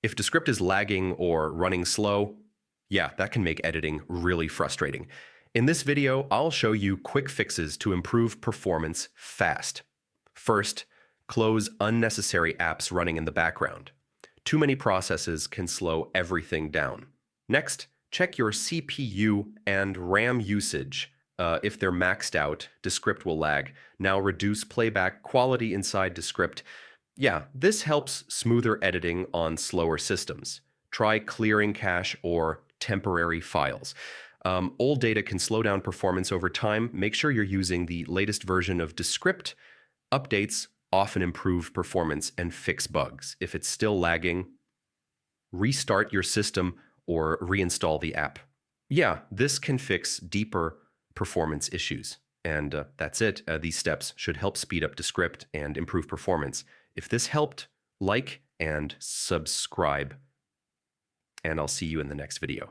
If Descript is lagging or running slow, yeah, that can make editing really frustrating. In this video, I'll show you quick fixes to improve performance fast. First, close unnecessary apps running in the background. Too many processes can slow everything down. Next, check your CPU and RAM usage. If they're maxed out, Descript will lag. Now reduce playback quality inside Descript. Yeah, this helps smoother editing on slower systems. Try clearing cache or temporary files. Old data can slow down performance over time. Make sure you're using the latest version of Descript. Updates often improve performance and fix bugs. If it's still lagging, restart your system or reinstall the app. Yeah, this can fix deeper performance issues. And that's it. These steps should help speed up Descript and improve performance. If this helped, like and subscribe, and I'll see you in the next video.